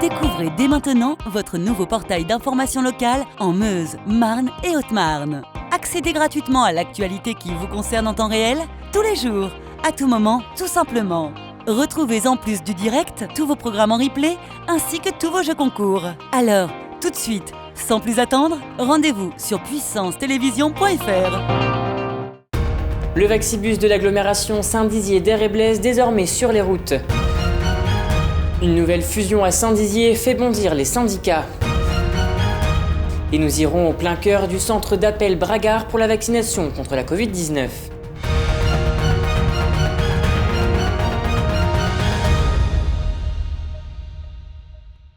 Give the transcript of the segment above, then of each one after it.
Découvrez dès maintenant votre nouveau portail d'information locale en Meuse, Marne et Haute-Marne. Accédez gratuitement à l'actualité qui vous concerne en temps réel, tous les jours, à tout moment, tout simplement. Retrouvez en plus du direct tous vos programmes en replay ainsi que tous vos jeux concours. Alors, tout de suite, sans plus attendre, rendez-vous sur puissancetélévision.fr. Le Vaxibus de l'agglomération Saint-Dizier d'Air et Blaise désormais sur les routes. Une nouvelle fusion à Saint-Dizier fait bondir les syndicats. Et nous irons au plein cœur du centre d'appel Bragard pour la vaccination contre la Covid-19.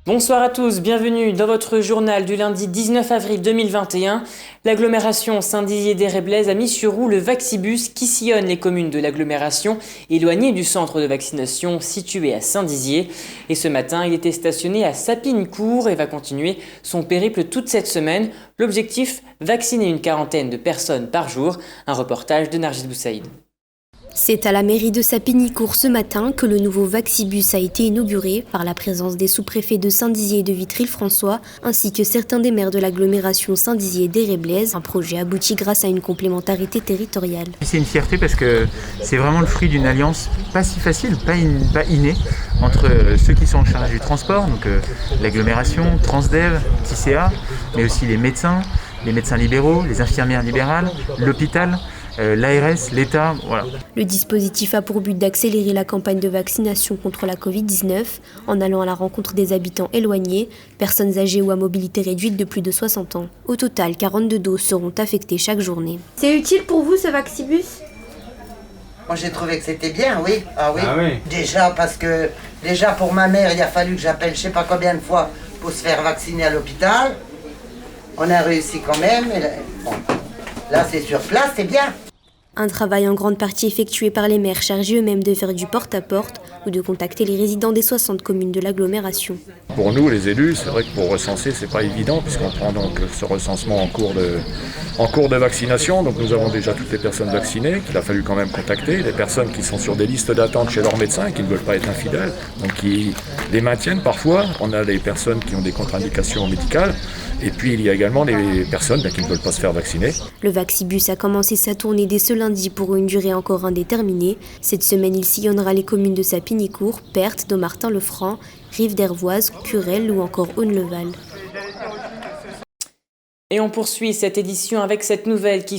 Bonsoir à tous, bienvenue dans votre journal du lundi 19 avril 2021. L'agglomération Saint-Dizier d'Air et Blaise a mis sur roue le Vaxibus qui sillonne les communes de l'agglomération éloignées du centre de vaccination situé à Saint-Dizier. Et ce matin, il était stationné à Sapinicourt et va continuer son périple toute cette semaine. L'objectif, vacciner une quarantaine de personnes par jour. Un reportage de Nargis Boussaïd. C'est à la mairie de Sapinicourt ce matin que le nouveau Vaxibus a été inauguré par la présence des sous-préfets de Saint-Dizier et de Vitry-le-François, ainsi que certains des maires de l'agglomération Saint-Dizier d'Air et Blaise. Un projet abouti grâce à une complémentarité territoriale. C'est une fierté parce que c'est vraiment le fruit d'une alliance pas si facile, pas innée, entre ceux qui sont en charge du transport, donc l'agglomération, Transdev, TCA, mais aussi les médecins libéraux, les infirmières libérales, l'hôpital, l'ARS, l'État, voilà. Le dispositif a pour but d'accélérer la campagne de vaccination contre la Covid-19 en allant à la rencontre des habitants éloignés, personnes âgées ou à mobilité réduite de plus de 60 ans. Au total, 42 doses seront affectées chaque journée. C'est utile pour vous ce Vaxibus ? Moi j'ai trouvé que c'était bien, oui. Ah oui. Déjà parce que pour ma mère, il a fallu que j'appelle je sais pas combien de fois pour se faire vacciner à l'hôpital. On a réussi quand même. Bon. Là c'est sur place, c'est bien. Un travail en grande partie effectué par les maires chargés eux-mêmes de faire du porte-à-porte ou de contacter les résidents des 60 communes de l'agglomération. Pour nous, les élus, c'est vrai que pour recenser, c'est pas évident puisqu'on prend donc ce recensement en cours de vaccination. Donc nous avons déjà toutes les personnes vaccinées qu'il a fallu quand même contacter, les personnes qui sont sur des listes d'attente chez leur médecin et qui ne veulent pas être infidèles, donc qui les maintiennent parfois. On a les personnes qui ont des contre-indications médicales. Et puis il y a également les personnes qui ne veulent pas se faire vacciner. Le Vaxibus a commencé sa tournée dès ce lundi pour une durée encore indéterminée. Cette semaine, il sillonnera les communes de Sapinicourt, Perthes, Dommartin-le-Franc, Rive-d'Hervoise, Curel ou encore Auneval. Et on poursuit cette édition avec cette nouvelle qui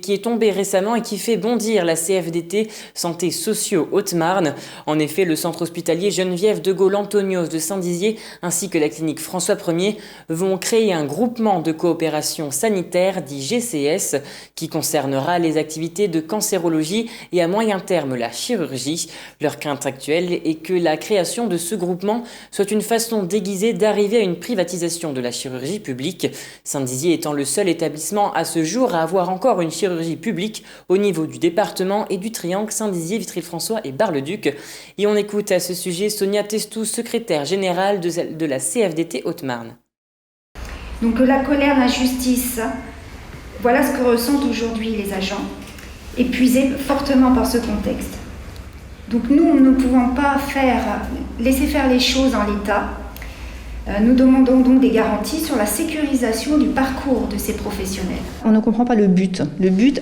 est tombée récemment et qui fait bondir la CFDT Santé Sociaux Haute-Marne. En effet, le centre hospitalier Geneviève de Gaulle-Antonios de Saint-Dizier ainsi que la clinique François Ier vont créer un groupement de coopération sanitaire dit GCS qui concernera les activités de cancérologie et à moyen terme la chirurgie. Leur crainte actuelle est que la création de ce groupement soit une façon déguisée d'arriver à une privatisation de la chirurgie publique. Saint-Dizier étant le seul établissement à ce jour à avoir encore une chirurgie publique au niveau du département et du triangle Saint-Dizier, Vitry-le-François et Bar-le-Duc. Et on écoute à ce sujet Sonia Testou, secrétaire générale de la CFDT Haute-Marne. Donc la colère, l'injustice, voilà ce que ressentent aujourd'hui les agents, épuisés fortement par ce contexte. Donc nous ne pouvons pas laisser faire les choses en l'état. Nous demandons donc des garanties sur la sécurisation du parcours de ces professionnels. On ne comprend pas le but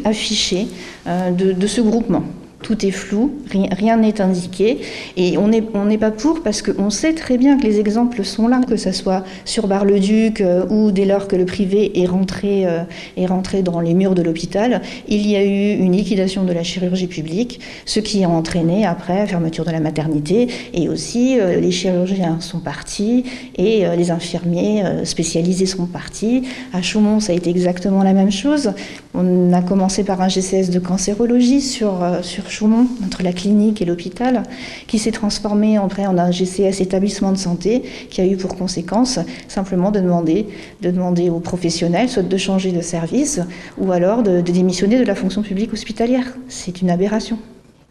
affiché de ce groupement. Tout est flou, rien n'est indiqué et on n'est pas pour parce qu'on sait très bien que les exemples sont là, que ce soit sur Bar-le-Duc ou dès lors que le privé est rentré dans les murs de l'hôpital, il y a eu une liquidation de la chirurgie publique, ce qui a entraîné après la fermeture de la maternité et aussi les chirurgiens sont partis et les infirmiers spécialisés sont partis. À Chaumont, ça a été exactement la même chose. On a commencé par un GCS de cancérologie sur Chaumont, entre la clinique et l'hôpital, qui s'est transformé après en un GCS établissement de santé, qui a eu pour conséquence simplement de demander aux professionnels soit de changer de service ou alors de démissionner de la fonction publique hospitalière. C'est une aberration.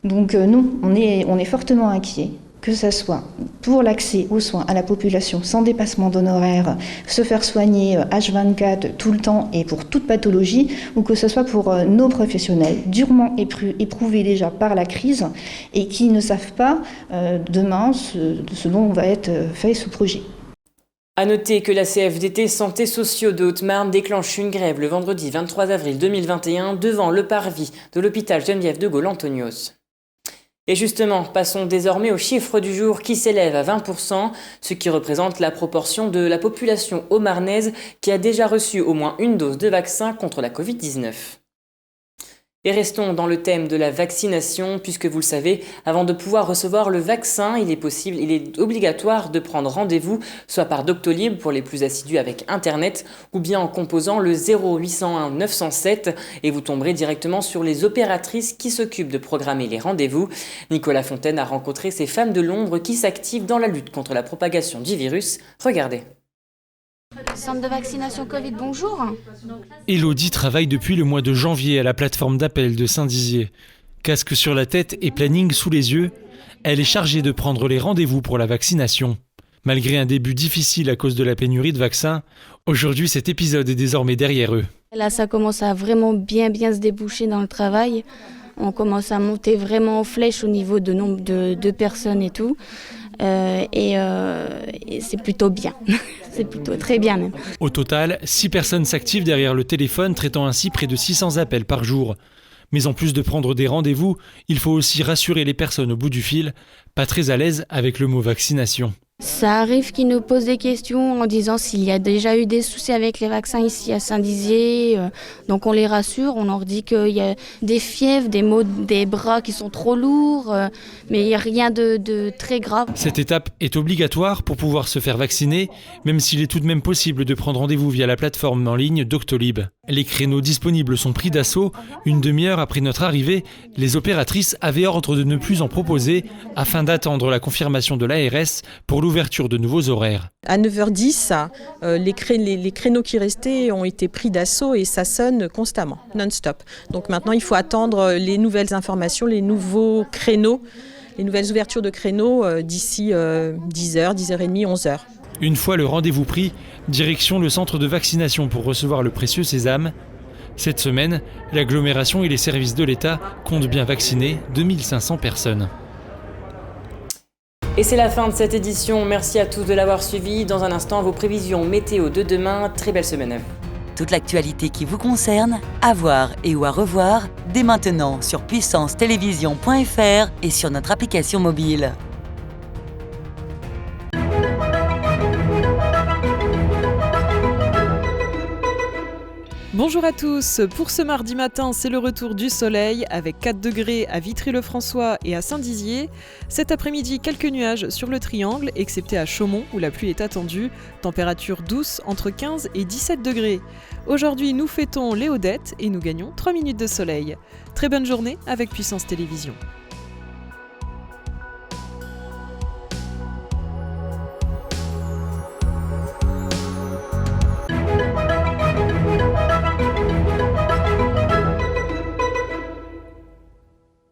Donc nous, on est fortement inquiets. Que ce soit pour l'accès aux soins à la population sans dépassement d'honoraires, se faire soigner H24 tout le temps et pour toute pathologie, ou que ce soit pour nos professionnels durement éprouvés déjà par la crise et qui ne savent pas demain ce dont va être fait ce projet. A noter que la CFDT Santé Sociaux de Haute-Marne déclenche une grève le vendredi 23 avril 2021 devant le parvis de l'hôpital Geneviève de Gaulle-Antonios. Et justement, passons désormais au chiffre du jour qui s'élève à 20%, ce qui représente la proportion de la population haut-marnaise qui a déjà reçu au moins une dose de vaccin contre la Covid-19. Et restons dans le thème de la vaccination, puisque vous le savez, avant de pouvoir recevoir le vaccin, il est obligatoire de prendre rendez-vous, soit par Doctolib pour les plus assidus avec Internet, ou bien en composant le 0801 907, et vous tomberez directement sur les opératrices qui s'occupent de programmer les rendez-vous. Nicolas Fontaine a rencontré ces femmes de l'ombre qui s'activent dans la lutte contre la propagation du virus. Regardez. Centre de vaccination Covid, bonjour. Élodie travaille depuis le mois de janvier à la plateforme d'appel de Saint-Dizier. Casque sur la tête et planning sous les yeux, elle est chargée de prendre les rendez-vous pour la vaccination. Malgré un début difficile à cause de la pénurie de vaccins, aujourd'hui cet épisode est désormais derrière eux. Là, ça commence à vraiment bien se déboucher dans le travail. On commence à monter vraiment en flèche au niveau de nombre de personnes et tout. Et c'est plutôt bien, c'est plutôt très bien même. Au total, 6 personnes s'activent derrière le téléphone, traitant ainsi près de 600 appels par jour. Mais en plus de prendre des rendez-vous, il faut aussi rassurer les personnes au bout du fil, pas très à l'aise avec le mot vaccination. Ça arrive qu'ils nous posent des questions en disant s'il y a déjà eu des soucis avec les vaccins ici à Saint-Dizier. Donc on les rassure, on leur dit qu'il y a des fièvres, des maux des bras qui sont trop lourds, mais il n'y a rien de très grave. Cette étape est obligatoire pour pouvoir se faire vacciner, même s'il est tout de même possible de prendre rendez-vous via la plateforme en ligne Doctolib. Les créneaux disponibles sont pris d'assaut. Une demi-heure après notre arrivée, les opératrices avaient ordre de ne plus en proposer afin d'attendre la confirmation de l'ARS pour l'ouverture de nouveaux horaires. À 9h10, les créneaux qui restaient ont été pris d'assaut et ça sonne constamment, non-stop. Donc maintenant, il faut attendre les nouvelles informations, les nouveaux créneaux, les nouvelles ouvertures de créneaux d'ici 10h, 10h30, 11h. Une fois le rendez-vous pris, direction le centre de vaccination pour recevoir le précieux sésame. Cette semaine, l'agglomération et les services de l'État comptent bien vacciner 2500 personnes. Et c'est la fin de cette édition. Merci à tous de l'avoir suivi. Dans un instant, vos prévisions météo de demain. Très belle semaine à vous. Toute l'actualité qui vous concerne, à voir et ou à revoir, dès maintenant sur puissancetélévision.fr et sur notre application mobile. Bonjour à tous, pour ce mardi matin, c'est le retour du soleil avec 4 degrés à Vitry-le-François et à Saint-Dizier. Cet après-midi, quelques nuages sur le triangle, excepté à Chaumont où la pluie est attendue. Température douce entre 15 et 17 degrés. Aujourd'hui, nous fêtons les Audettes et nous gagnons 3 minutes de soleil. Très bonne journée avec Puissance Télévision.